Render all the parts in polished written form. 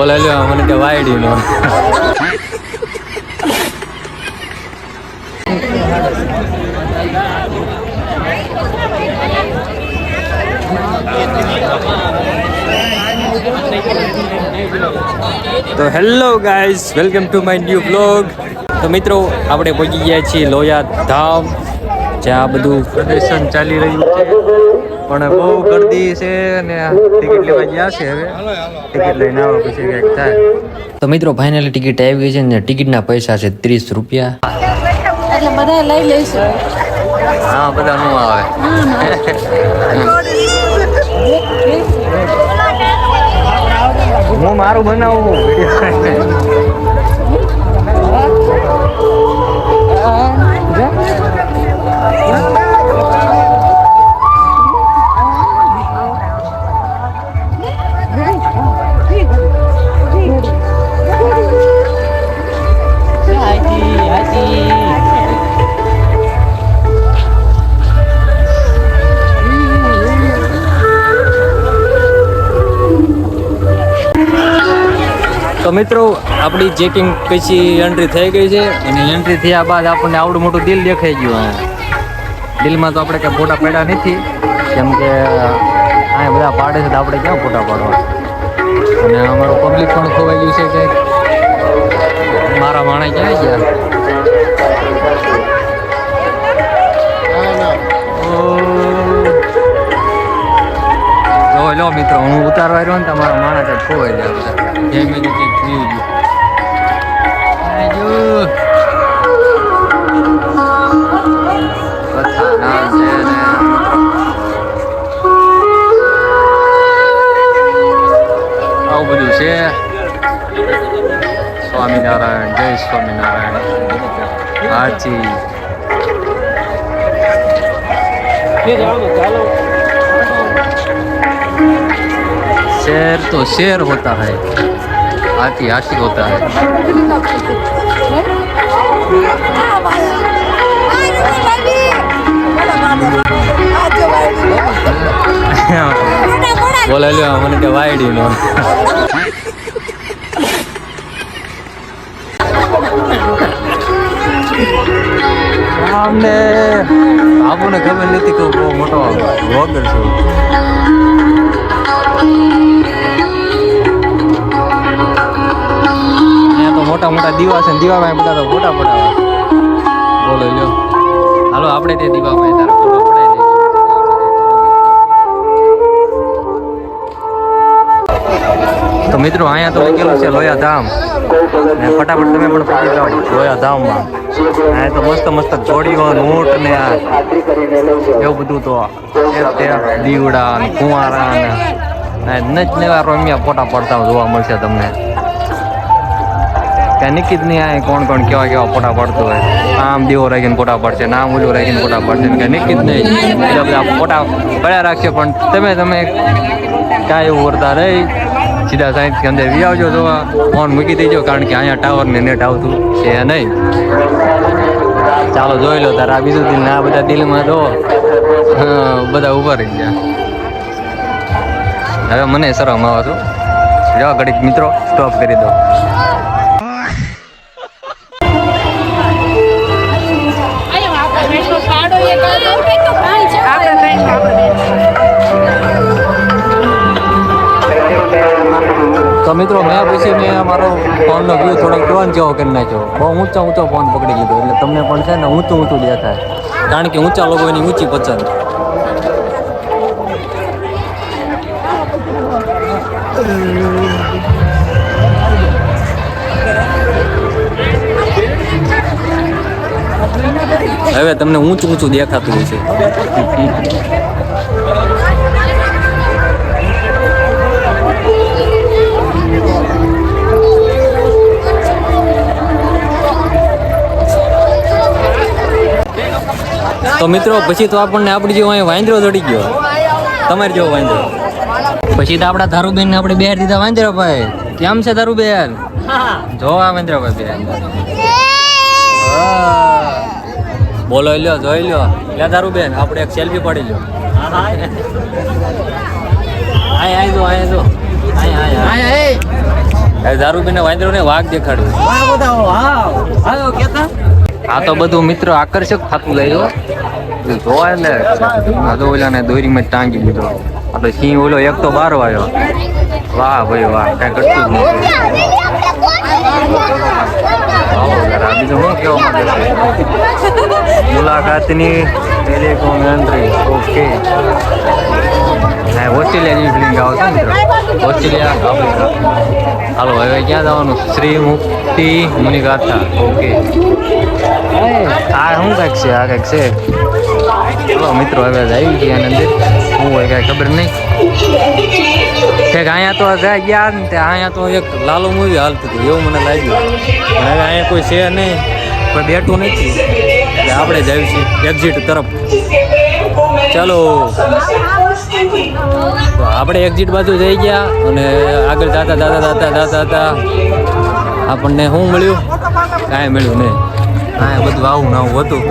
બોલે લ્યો મને કે વાયડી નો તો hello guys, welcome to my new blog. તો મિત્રો આપણે પહોંચી ગયા છીએ લોયા ધામ, જ્યાં બધું પ્રદર્શન ચાલી રહ્યું છે, પણ બહુ ગરદી છે અને ટિકિટ લેવા ગયા છે. હવે ટિકિટ લઈને આવો પછી કંઈક થાય. તો મિત્રો ફાઇનલી ટિકિટ આવી ગઈ છે ને ટિકિટના પૈસા છે 30 રૂપિયા. એટલે બધા લઈ લઈશું. હા, બધા નું આવે. હું મારું બનાવું તો મિત્રો આપણી ચેકિંગ પછી એન્ટ્રી થઈ ગઈ છે અને એન્ટ્રી થયા બાદ આપણને આવડું મોટું દિલ દેખાઈ ગયું. દિલમાં તો આપણે કંઈ ફોટા પાડ્યા નથી, કેમ કે અહીંયા બધા પાડે છે તો આપણે ક્યાં ફોટા પાડવા. અને અમારું પબ્લિક પણ ખોવાઈ ગયું છે કે મારા માણસ ક્યાં ગયા. લો મિત્રો, હું ઉતારવા રહ્યો ને તમારા માણસ જ ખોવાઈ જાય બધા. જય મેં કંઈક થયું કથા નામ છે ને આવું બધું છે. સ્વામિનારાયણ, જય સ્વામિનારાયણ. હાજી शेर तो शेर होता है, हाथी हाथी होता है. बोले लो मैंने के वायडी नो हमने आपने खबर नहीं कि वो मोटो व्लॉगर छो. મોટા મોટા દીવા છે, દીવામાં બધા તો ફોટા પડાવે. બોલો લ્યો, હાલો આપણે તે દીવામાં તારા ફોટો પડાવી દઈએ. તો મિત્રો અહીંયા તો લખેલું છે લોયા ધામ, ને ફટાફટ તમે પણ પહોંચી જાઓ લોયા ધામમાં. અહીંયા તો મસ્ત મસ્ત ઘોડીઓ, ઊંટ ને એવું બધું તો દીવડા ને કુંવારા ને નજ નેવા રમ્યા ફોટા પડતા જોવા મળશે તમને. ત્યાં નિકી જ નહીં આવે કોણ કોણ કેવા કેવા ફોટા પડતું હોય. આમ દીવો રાખીને ફોટા પડશે, નામ ઓલું રાખીને ફોટા પડશે, કે નિકી જ નહીં એટલે બધા ફોટા પડ્યા રાખશે. પણ તમે કાંઈ એવું કરતા રહી સીધા સાઈડથી અંદર વી આવજો જોવા. ફોન મૂકી દેજો, કારણ કે અહીંયા ટાવર ને નેટ આવતું છે નહીં. ચાલો જોઈ લો તારે આ બીજું દિલ ને આ બધા દિલમાં જો બધા ઉભા રહી ગયા. હવે મને શરમ આવે છું. જવા ઘડીક મિત્રો સ્ટોપ કરી દો. તો મિત્રો મેં પછી મેં મારો ફોનનો વ્યૂ થોડોક ડોન જેવો કરી નાખ્યો. બહુ ઊંચો ફોન પકડી લીધો એટલે તમને પણ છે ને ઊંચું દેખાય, કારણ કે ઊંચા લોકોની ઊંચી પસંદ. હવે તમને ઊંચું દેખાતું હોય છે. તો મિત્રો પછી તો આપણને આપણી જેવો અહીં વાંદરો ચડી ગયો, તમારે જેવો વાંદરો. પછી તો આપણા ધારુબેન ને આપણે બેર દીધા વાંદરાભાઈ. કેમ છે ધારુબેન? જો આ વાંદરાભાઈ બેન બોલો લ્યો, જોઈ લ્યો. લે ધારુબેન આપણે એક સેલ્ફી પડી લ્યો. આય જો આય જો આય આય આય દારૂ પીને વાંદરો ને વાઘ દેખાડ્યું. આ તો બધું મિત્રો આકર્ષક થતું જાય જોવાય ને. આ તો ઓલા ને દોરીમાં ટાંગી દીધો. આપણે સિંહ ઓલો એક તો બાર વાયો. વાહ ભાઈ વાહ, કઈ કરતું જ નથી. બીજું શું કેવા માંગે છે? મુલાકાતની ટેલિકોમ એન્ટ્રી. ઓકે, ઓસ્ટ્રેલિયા જેવી ફિલિંગ આવે છે મિત્રો. ઓસ્ટ્રેલિયા હાલો હવે ક્યાં જવાનું? શ્રી મુક્તિ મુનિગાથા. ઓકે, આ શું કંઈક છે? આ કંઈક છે. ચલો મિત્રો હવે આવી ગયા અંદર. શું હોય કાંઈ ખબર નહીં. અહીંયા તો ગયા ને અહીંયા તો એક લાલો મૂવી હાલતું હતું એવું મને લાગ્યું. પણ હવે અહીંયા કોઈ છે નહીં, કોઈ બેઠું નથી. એટલે આપણે જ આવીશું એક્ઝિટ તરફ. ચાલો તો આપણે એક્ઝિટ બાજુ જઈ ગયા અને આગળ જતા આપણને શું મળ્યું? કાંઈ મળ્યું નહીં. હા, બધું આવું ને આવું હતું.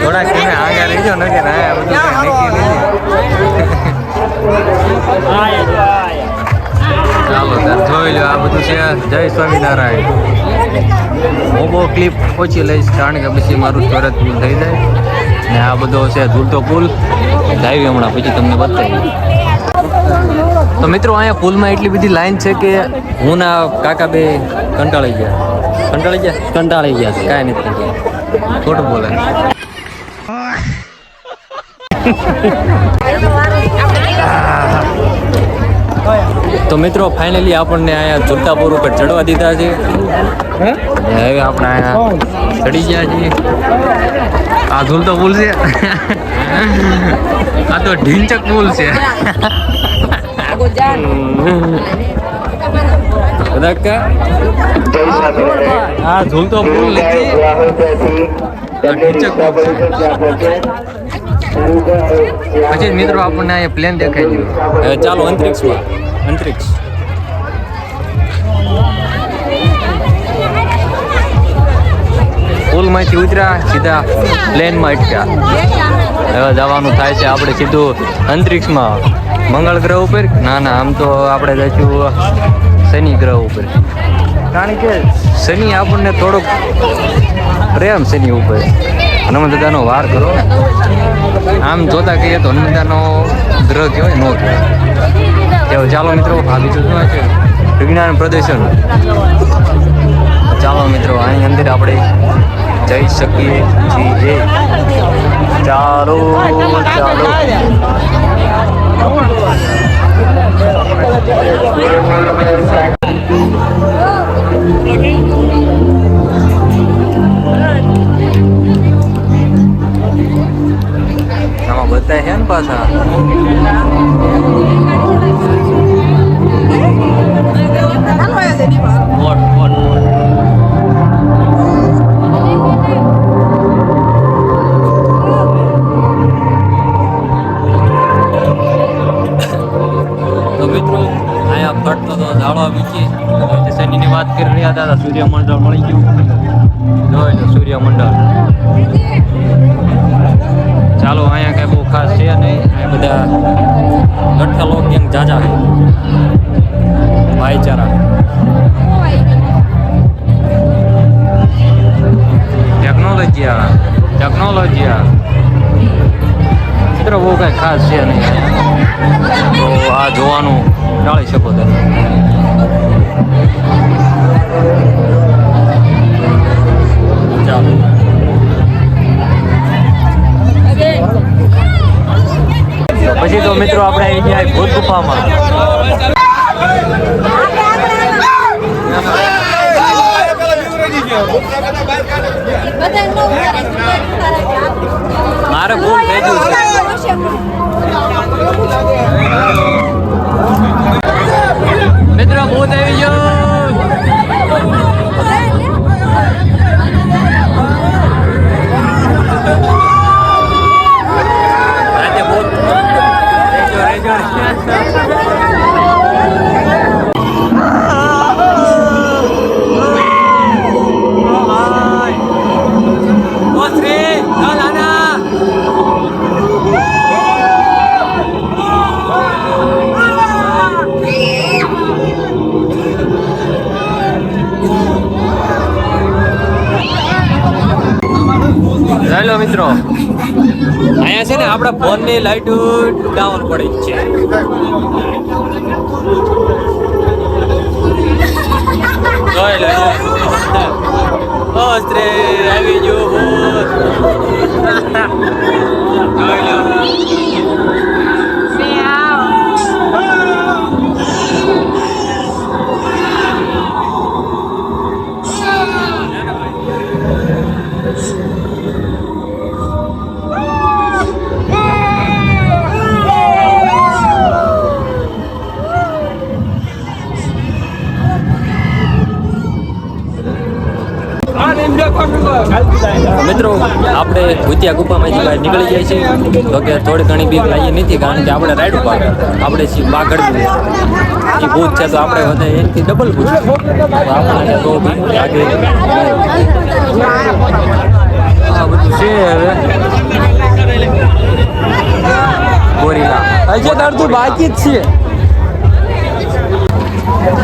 થોડાક તમે આગળ રહી જાઓ ને કે ના બધું નક્કી નહીં. ચાલો જોઈ લો, આ બધું છે. જય સ્વામિનારાયણ. હું બહુ ક્લિપ ઓછી લઈશ કારણ કે પછી મારું સ્ટોરેજ ફૂલ થઈ જાય. ને આ બધો છે ઝૂલતો પુલ લાવી હમણાં પછી તમને બતાવી. તો મિત્રો અહીંયા પુલમાં એટલી બધી લાઈન છે કે હું ના કાકા બે કંટાળી ગયા છે. કાંઈ નથી ખોટું બોલે. તો મિત્રો ફાઇનલી આપણને અહીંયા ઝૂલતાપુર ઉપર ચડવા દીધા છે. હવે આપણે અહીંયા ચડી ગયા છીએ. આ ઝૂલતો પુલ છે. આ તો ઢીંચક પુલ છે. આ ઝૂલતો પુલ નથી, ઢીંચક પુલ છે. પછી મિત્રો આપણને અહીંયા પ્લેન દેખાઈ ગયું. હવે ચાલો અંતરિક્ષ પુલમાંથી ઉતર્યા, સીધા પ્લેનમાં અટક્યા. હવે જવાનું થાય છે આપણે સીધું અંતરિક્ષમાં. મંગળ ગ્રહ ઉપર ના આમ તો આપણે જઈશું શનિ ગ્રહ ઉપર. કારણ કે શનિ આપણને થોડોક પ્રેમ શનિ ઉપર. હનુમાન દાદાનો વાર કરો. આમ જોતા કહીએ તો હનુમાન દાદાનો ગ્રહ કહેવાય, ન કહેવાય. ચાલો મિત્રો, આ બીજું શું છે? વિજ્ઞાન પ્રદર્શન. ચાલો મિત્રો, અહીં અંદર આપણે જઈ શકીએ છીએ. ચાલો આમાં બતાય છે ને પાછા. તો મિત્રો અહીંયા ફરતો તો ઝાડો વીચી શનિની વાત કરી રહ્યા હતા. સૂર્યમંડળ મળી ગયું. જોઈ લો સૂર્યમંડળ. ચાલો અહીંયા કઈ બહુ ખાસ છે નહીં. અહીંયા બધા ગઠ્ઠા લોક કેમ જાજા છે. ભાઈચારા, ટેકનોલોજી મિત્રો બહુ કઈ ખાસ છે નહીં. તો આ જોવાનું ટાળી શકો તમે. ચાલો પછી તો મિત્રો આપણે આવી ગયા ભૂત ગુફામાં. મારે ભૂલ થઈ ગયું છે. મિત્રો ભૂત આવી ગયો. અહીંયા છે ને આપણા ફોનની લાઈટ ડાઉન પડી છે. જોઈ લો ઓસ્ત્રે આવી ગયો ભૂત. જોઈ લો મિત્રો આપણે ભૂતિયા ગુફામાંથી બહાર નીકળી જાય છે. તો કે થોડી ઘણી બીક લાગી નથી, કારણ કે આપણે રાઈડ ઉપર આપણે બાગડ એ ભૂત છે, તો આપણે વધારે એનાથી ડબલ ભૂત આપણને તો બીક લાગે. આ બધું છે હવે ગોરીલા હજી તો અડધું બાકી જ છે.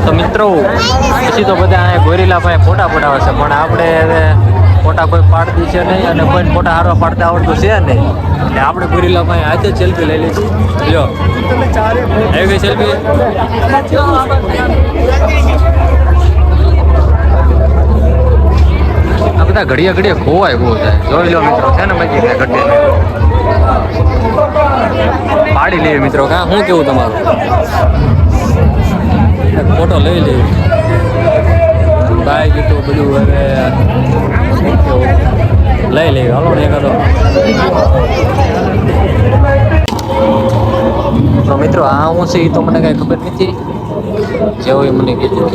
તો મિત્રો પછી તો બધા અહીંયા ગોરીલા પાસે ફોટા પડાવે છે, પણ આપણે હવે ફોટા કોઈ પાડતી છે નહીં અને કોઈ ફોટા હારવા પાડતા આવડતું છે નહીં, એટલે આપણે ગોરીલા પાસે હાથે જ સેલ્ફી લઈ લઈશું. લ્યો આવી ગઈ સેલ્ફી. આ બધા ઘડિયા ઘડિયા ખોવાય બહુ થાય. જોઈ લો મિત્રો છે ને બાકી ઘટે પાડી લઈએ મિત્રો. કાં શું કેવું તમારું? ફોટો લઈ લઈએ. બાઈક તો બધું હવે લઈ લઈએ. હાલો ને એકાદો. તો મિત્રો આ હું છે એ તો મને કાંઈ ખબર નથી. જેવું એ મને કીધું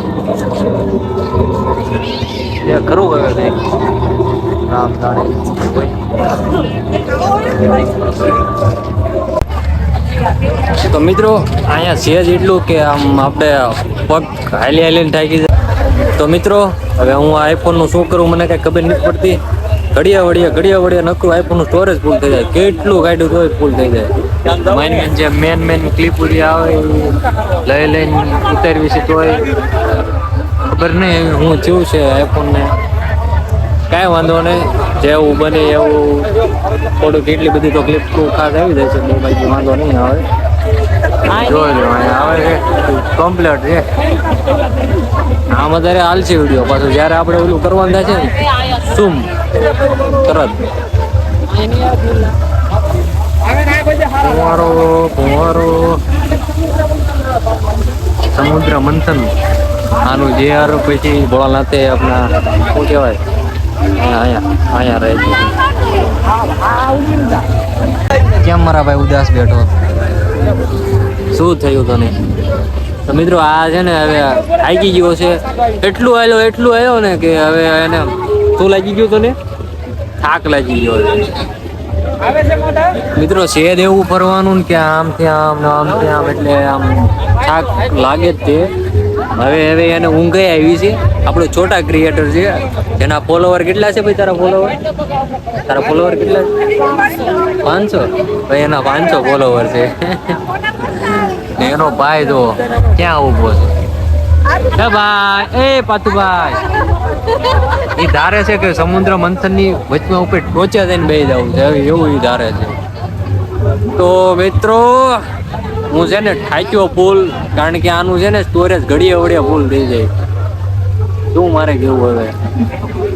એ કરવું હવે કંઈક રામ જાણે. તો મિત્રો અહીંયા છે જ એટલું કે આમ આપણે પગ હાલી હાલીને થાકી જાય. તો મિત્રો હવે હું આ આઈફોનનું શું કરું મને કાંઈ ખબર નથી પડતી. ઘડિયા વડિયા નકરું આઈફોનનું સ્ટોરેજ ફૂલ થઈ જાય. કેટલું કાઢ્યું તોય ફૂલ થઈ જાય. મેન જે મેન ક્લિપ બધી આવે લઈ લઈને ઉતારવી છે તોય ખબર નહીં હું થયું છે આઈફોનને. કાંઈ વાંધો નહીં, જેવું બને એવું થોડુંક એટલી બધી તો ક્લિપ ખાસ આવી જાય છે. બહુ બાકી વાંધો નહીં આવે. જોઈ લો આવે છે કમ્પ્લીટ છે. આમ અત્યારે હાલશે વિડીયો. પાછું જ્યારે આપણે ઓલું કરવાનું થાય છે ને શું તરત કુંવારો સમુદ્ર મંથન આનું જે યાર પછી ભોળાનાથે આપણા શું કહેવાય અહીંયા રહે છે. કેમ મારા ભાઈ ઉદાસ બેઠો? શું થયું તને? તો મિત્રો આ છે ને હવે થાકી ગયો છે. એટલું આવ્યો ને કે હવે એને શું લાગી ગયું તને? થાક લાગી ગયો મિત્રો. છે એવું ફરવાનું ને કે આમથી આમ ને આમથી આમ, એટલે આમ થાક લાગે જ તે. હવે એને ઊંઘ આવી છે. આપણો છોટા ક્રિએટર છે જેના ફોલોવર કેટલા છે ભાઈ? તારા ફોલોવર કેટલા છે? 500. ભાઈ એના 500 ફોલોવર છે. ને એનો ભાઈ તો ક્યાં ઊભો છે? ભાઈ એ પાતુભાઈ એ ધારે છે કે સમુદ્ર મંથનની વચમાં ઉપર ટોચે થઈને બેસી જવું છે, એવું એ ધારે છે. તો મિત્રો હું છે ને થાક્યો ફૂલ, કારણ કે આનું છે ને સ્ટોરેજ ઘડીએ ફૂલ થઈ જાય. શું મારે કેવું હવે?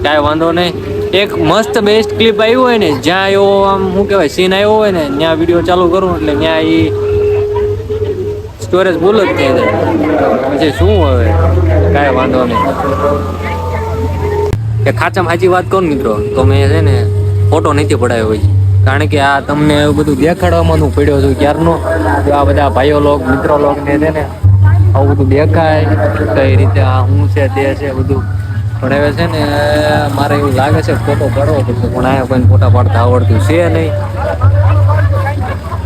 કાંઈ વાંધો નહીં. એક મસ્ત બેસ્ટ ક્લિપ આવ્યું હોય ને, જ્યાં એવો આમ શું કહેવાય સીન આવ્યો હોય ને, ત્યાં વિડીયો ચાલુ કરું એટલે ત્યાં એ સ્ટોરેજ ફૂલ જ થઈ જાય. પછી શું હવે? કાંઈ વાંધો નહીં. કે ખાચામાં સાચી વાત કહું મિત્રો તો મેં છે ને ફોટો નથી પડાવ્યો હોય, કારણ કે આ તમને એવું બધું દેખાડવામાં હું પડ્યો છું ક્યારનો. આ બધા ભાઈઓ લોક મિત્રો લોક ને છે ને આવું બધું દેખાય કઈ રીતે આ શું છે તે છે બધું. પણ હવે છે ને મારે એવું લાગે છે ફોટો પાડવો પડશે, પણ આ કોઈને ફોટા પાડતા આવડતું છે નહીં.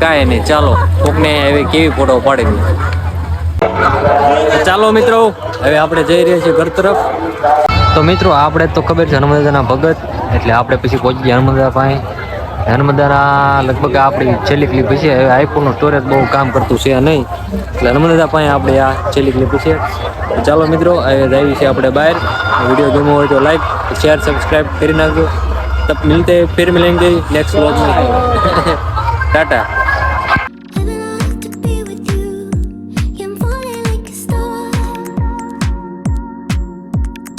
કાંઈ નહીં, ચાલો કોકને હવે કેવી ફોટો પાડી દઉં. ચાલો મિત્રો હવે આપણે જઈ રહ્યા છીએ ઘર તરફ. તો મિત્રો આપણે તો ખબર છે નર્મદાના ભગત, એટલે આપણે પછી પહોંચી ગયા નર્મદા પાસે. નર્મદાના લગભગ આપણી છેલ્લી ક્લિપ છે. હવે આઈફોનનું સ્ટોરેજ બહુ કામ કરતું છે નહીં, એટલે નર્મદા પાસે આપણે આ છેલ્લી ક્લિપ છે. ચાલો મિત્રો હવે જઈએ છીએ આપણે બહાર. વિડીયો ગમ્યો હોય તો લાઈક શેર સબસ્ક્રાઈબ કરી નાખજો. તબ મિલતે ફિર મિલેંગે નેક્स्ट व्लॉग में. Tata. To be with you, I'm falling like a star.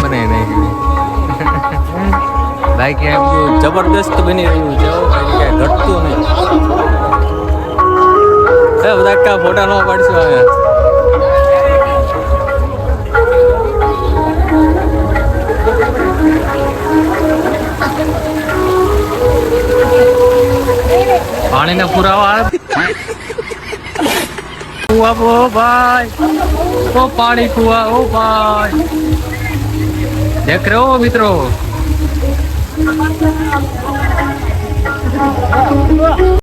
બને નહીં બાકી એમ જબરદસ્ત બની રહ્યું છે ક્યાંય ઘટતું નહીં. બધા કા ફોટા ન પાડશું હવે. પાણીના પુરાવા કુવા ઓ ભાઈ ઓ પાણી કુવા ઓ ભાઈ દેખ રહે હો મિત્રો.